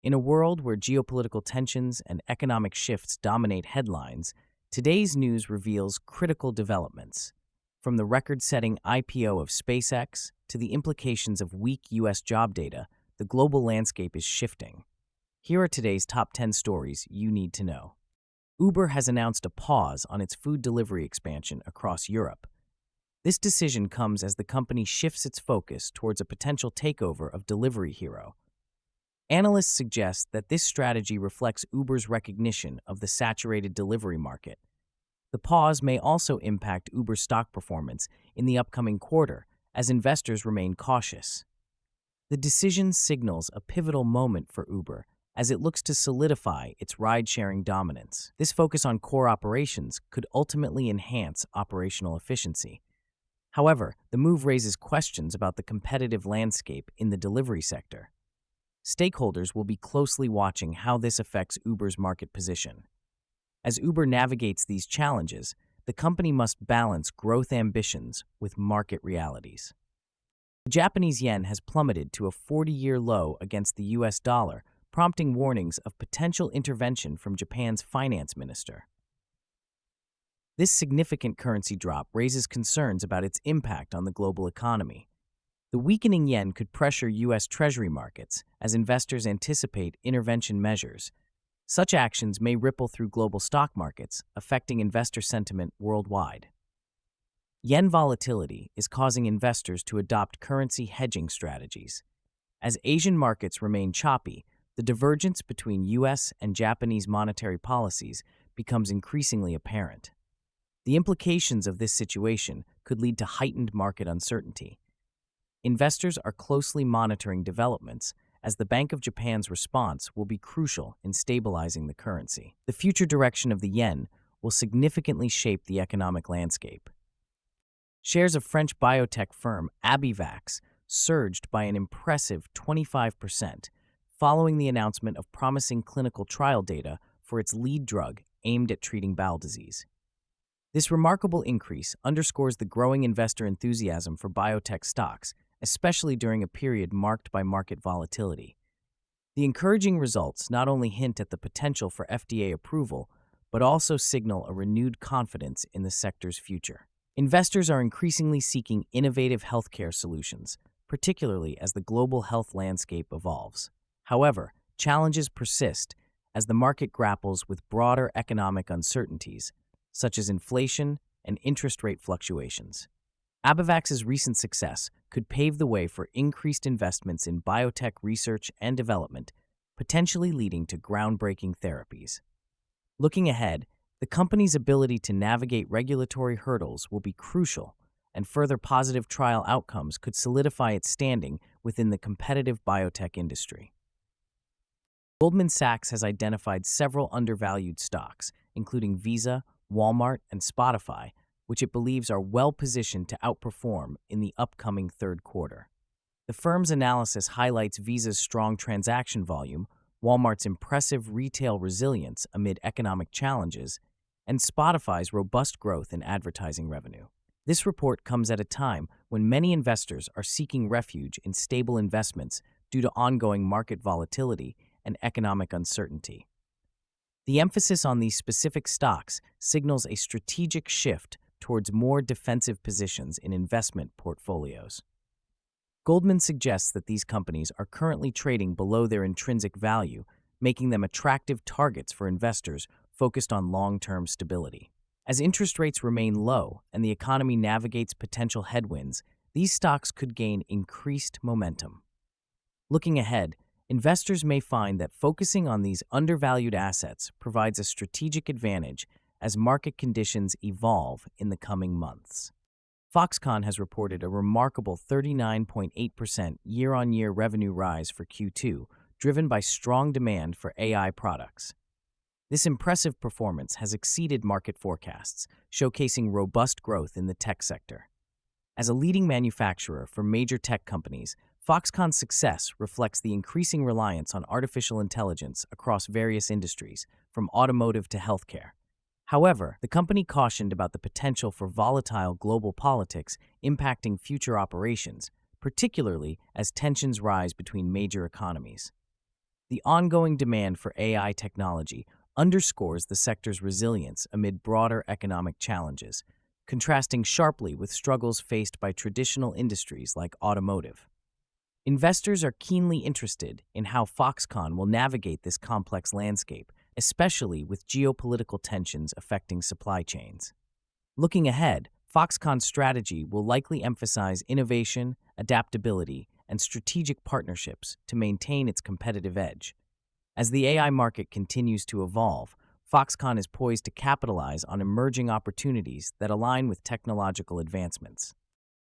In a world where geopolitical tensions and economic shifts dominate headlines, today's news reveals critical developments. From the record-setting IPO of SpaceX to the implications of weak U.S. job data, the global landscape is shifting. Here are today's top 10 stories you need to know. Uber has announced a pause on its food delivery expansion across Europe. This decision comes as the company shifts its focus towards a potential takeover of Delivery Hero. Analysts suggest that this strategy reflects Uber's recognition of the saturated delivery market. The pause may also impact Uber's stock performance in the upcoming quarter as investors remain cautious. The decision signals a pivotal moment for Uber as it looks to solidify its ride-sharing dominance. This focus on core operations could ultimately enhance operational efficiency. However, the move raises questions about the competitive landscape in the delivery sector. Stakeholders will be closely watching how this affects Uber's market position. As Uber navigates these challenges, the company must balance growth ambitions with market realities. The Japanese yen has plummeted to a 40-year low against the US dollar, prompting warnings of potential intervention from Japan's finance minister. This significant currency drop raises concerns about its impact on the global economy. The weakening yen could pressure U.S. Treasury markets as investors anticipate intervention measures. Such actions may ripple through global stock markets, affecting investor sentiment worldwide. Yen volatility is causing investors to adopt currency hedging strategies. As Asian markets remain choppy, the divergence between U.S. and Japanese monetary policies becomes increasingly apparent. The implications of this situation could lead to heightened market uncertainty. Investors are closely monitoring developments as the Bank of Japan's response will be crucial in stabilizing the currency. The future direction of the yen will significantly shape the economic landscape. Shares of French biotech firm Abivax surged by an impressive 25% following the announcement of promising clinical trial data for its lead drug aimed at treating bowel disease. This remarkable increase underscores the growing investor enthusiasm for biotech stocks, especially during a period marked by market volatility. The encouraging results not only hint at the potential for FDA approval, but also signal a renewed confidence in the sector's future. Investors are increasingly seeking innovative healthcare solutions, particularly as the global health landscape evolves. However, challenges persist as the market grapples with broader economic uncertainties, such as inflation and interest rate fluctuations. Abivax's recent success could pave the way for increased investments in biotech research and development, potentially leading to groundbreaking therapies. Looking ahead, the company's ability to navigate regulatory hurdles will be crucial, and further positive trial outcomes could solidify its standing within the competitive biotech industry. Goldman Sachs has identified several undervalued stocks, including Visa, Walmart, and Spotify, which it believes are well-positioned to outperform in the upcoming third quarter. The firm's analysis highlights Visa's strong transaction volume, Walmart's impressive retail resilience amid economic challenges, and Spotify's robust growth in advertising revenue. This report comes at a time when many investors are seeking refuge in stable investments due to ongoing market volatility and economic uncertainty. The emphasis on these specific stocks signals a strategic shift towards more defensive positions in investment portfolios. Goldman suggests that these companies are currently trading below their intrinsic value, making them attractive targets for investors focused on long-term stability. As interest rates remain low and the economy navigates potential headwinds, these stocks could gain increased momentum. Looking ahead, investors may find that focusing on these undervalued assets provides a strategic advantage as market conditions evolve in the coming months. Foxconn has reported a remarkable 39.8% year-on-year revenue rise for Q2, driven by strong demand for AI products. This impressive performance has exceeded market forecasts, showcasing robust growth in the tech sector. As a leading manufacturer for major tech companies, Foxconn's success reflects the increasing reliance on artificial intelligence across various industries, from automotive to healthcare. However, the company cautioned about the potential for volatile global politics impacting future operations, particularly as tensions rise between major economies. The ongoing demand for AI technology underscores the sector's resilience amid broader economic challenges, contrasting sharply with struggles faced by traditional industries like automotive. Investors are keenly interested in how Foxconn will navigate this complex landscape, especially with geopolitical tensions affecting supply chains. Looking ahead, Foxconn's strategy will likely emphasize innovation, adaptability, and strategic partnerships to maintain its competitive edge. As the AI market continues to evolve, Foxconn is poised to capitalize on emerging opportunities that align with technological advancements.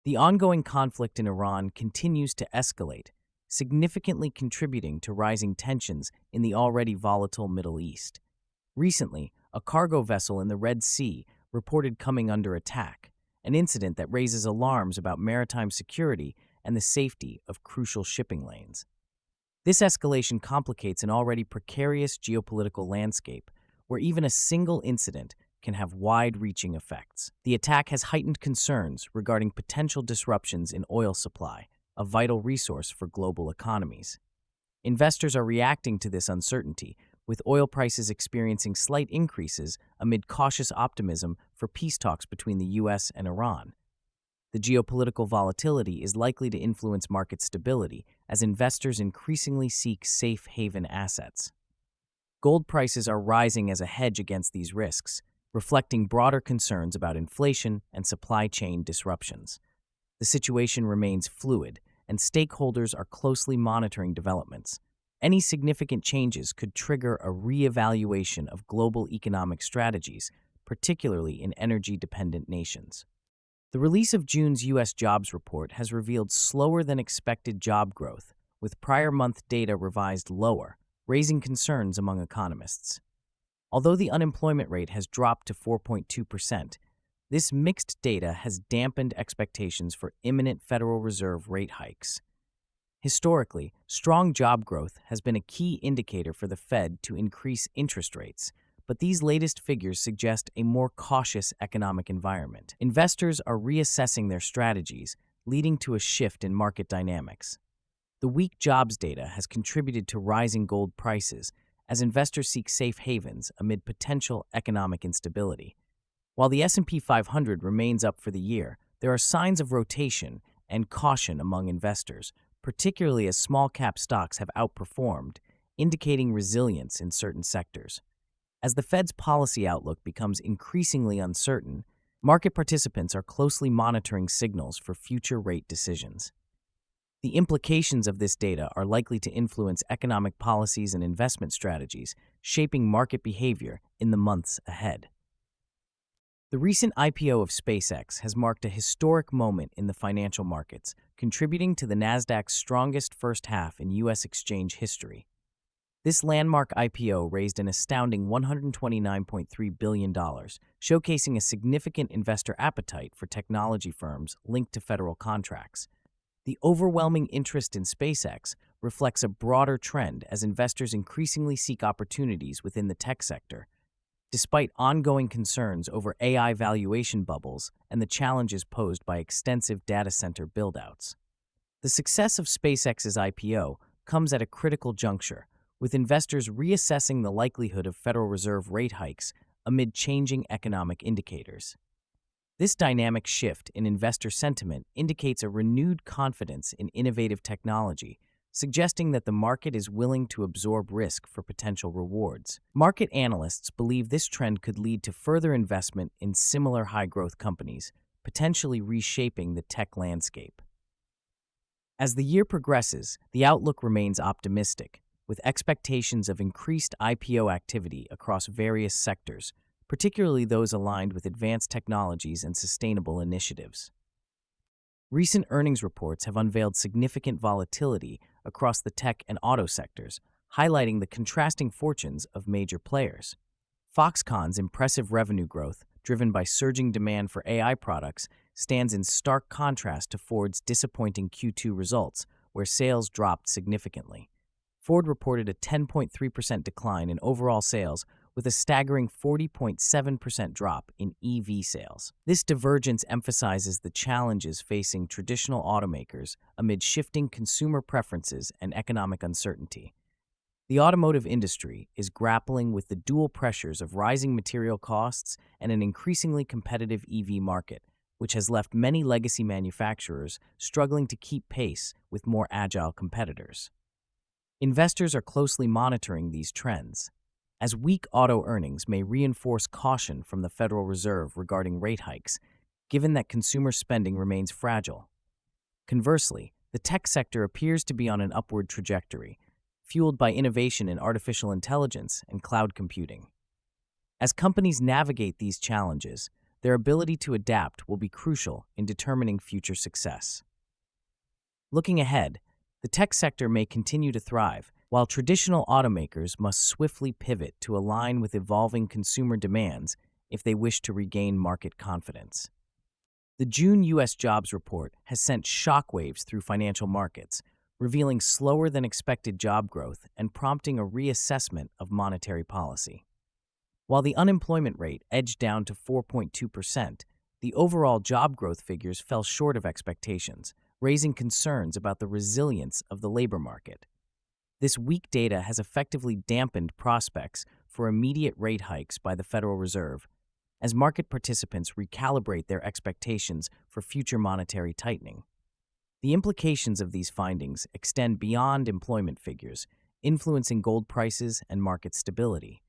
The ongoing conflict in Iran continues to escalate, significantly contributing to rising tensions in the already volatile Middle East. Recently, a cargo vessel in the Red Sea reported coming under attack, an incident that raises alarms about maritime security and the safety of crucial shipping lanes. This escalation complicates an already precarious geopolitical landscape, where even a single incident can have wide-reaching effects. The attack has heightened concerns regarding potential disruptions in oil supply, a vital resource for global economies. Investors are reacting to this uncertainty, with oil prices experiencing slight increases amid cautious optimism for peace talks between the U.S. and Iran. The geopolitical volatility is likely to influence market stability as investors increasingly seek safe haven assets. Gold prices are rising as a hedge against these risks, reflecting broader concerns about inflation and supply chain disruptions. The situation remains fluid, and stakeholders are closely monitoring developments. Any significant changes could trigger a re-evaluation of global economic strategies, particularly in energy-dependent nations. The release of June's U.S. jobs report has revealed slower than expected job growth, with prior month data revised lower, raising concerns among economists. Although the unemployment rate has dropped to 4.2%, this mixed data has dampened expectations for imminent Federal Reserve rate hikes. Historically, strong job growth has been a key indicator for the Fed to increase interest rates, but these latest figures suggest a more cautious economic environment. Investors are reassessing their strategies, leading to a shift in market dynamics. The weak jobs data has contributed to rising gold prices as investors seek safe havens amid potential economic instability. While the S&P 500 remains up for the year, there are signs of rotation and caution among investors, particularly as small-cap stocks have outperformed, indicating resilience in certain sectors. As the Fed's policy outlook becomes increasingly uncertain, market participants are closely monitoring signals for future rate decisions. The implications of this data are likely to influence economic policies and investment strategies, shaping market behavior in the months ahead. The recent IPO of SpaceX has marked a historic moment in the financial markets, contributing to the Nasdaq's strongest first half in U.S. exchange history. This landmark IPO raised an astounding $129.3 billion, showcasing a significant investor appetite for technology firms linked to federal contracts. The overwhelming interest in SpaceX reflects a broader trend as investors increasingly seek opportunities within the tech sector. Despite ongoing concerns over AI valuation bubbles and the challenges posed by extensive data center buildouts. The success of SpaceX's IPO comes at a critical juncture, with investors reassessing the likelihood of Federal Reserve rate hikes amid changing economic indicators. This dynamic shift in investor sentiment indicates a renewed confidence in innovative technology, suggesting that the market is willing to absorb risk for potential rewards. Market analysts believe this trend could lead to further investment in similar high-growth companies, potentially reshaping the tech landscape. As the year progresses, the outlook remains optimistic, with expectations of increased IPO activity across various sectors, particularly those aligned with advanced technologies and sustainable initiatives. Recent earnings reports have unveiled significant volatility across the tech and auto sectors, highlighting the contrasting fortunes of major players. Foxconn's impressive revenue growth, driven by surging demand for AI products, stands in stark contrast to Ford's disappointing Q2 results, where sales dropped significantly. Ford reported a 10.3% decline in overall sales, with a staggering 40.7% drop in EV sales. This divergence emphasizes the challenges facing traditional automakers amid shifting consumer preferences and economic uncertainty. The automotive industry is grappling with the dual pressures of rising material costs and an increasingly competitive EV market, which has left many legacy manufacturers struggling to keep pace with more agile competitors. Investors are closely monitoring these trends, as weak auto earnings may reinforce caution from the Federal Reserve regarding rate hikes, given that consumer spending remains fragile. Conversely, the tech sector appears to be on an upward trajectory, fueled by innovation in artificial intelligence and cloud computing. As companies navigate these challenges, their ability to adapt will be crucial in determining future success. Looking ahead, the tech sector may continue to thrive, while traditional automakers must swiftly pivot to align with evolving consumer demands if they wish to regain market confidence. The June U.S. jobs report has sent shockwaves through financial markets, revealing slower than expected job growth and prompting a reassessment of monetary policy. While the unemployment rate edged down to 4.2%, the overall job growth figures fell short of expectations, raising concerns about the resilience of the labor market. This weak data has effectively dampened prospects for immediate rate hikes by the Federal Reserve, as market participants recalibrate their expectations for future monetary tightening. The implications of these findings extend beyond employment figures, influencing gold prices and market stability.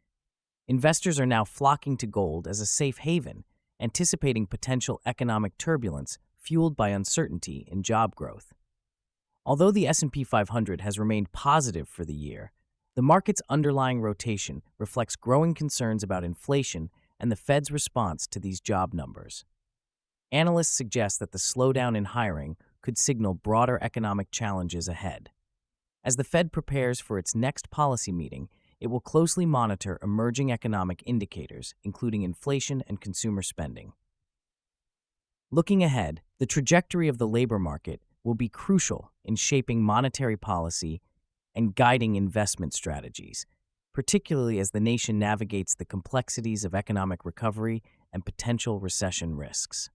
Investors are now flocking to gold as a safe haven, anticipating potential economic turbulence fueled by uncertainty in job growth. Although the S&P 500 has remained positive for the year, the market's underlying rotation reflects growing concerns about inflation and the Fed's response to these job numbers. Analysts suggest that the slowdown in hiring could signal broader economic challenges ahead. As the Fed prepares for its next policy meeting, it will closely monitor emerging economic indicators, including inflation and consumer spending. Looking ahead, the trajectory of the labor market will be crucial in shaping monetary policy and guiding investment strategies, particularly as the nation navigates the complexities of economic recovery and potential recession risks.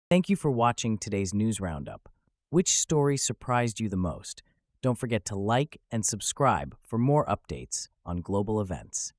Thank you for watching today's news roundup. Which story surprised you the most? Don't forget to like and subscribe for more updates on global events.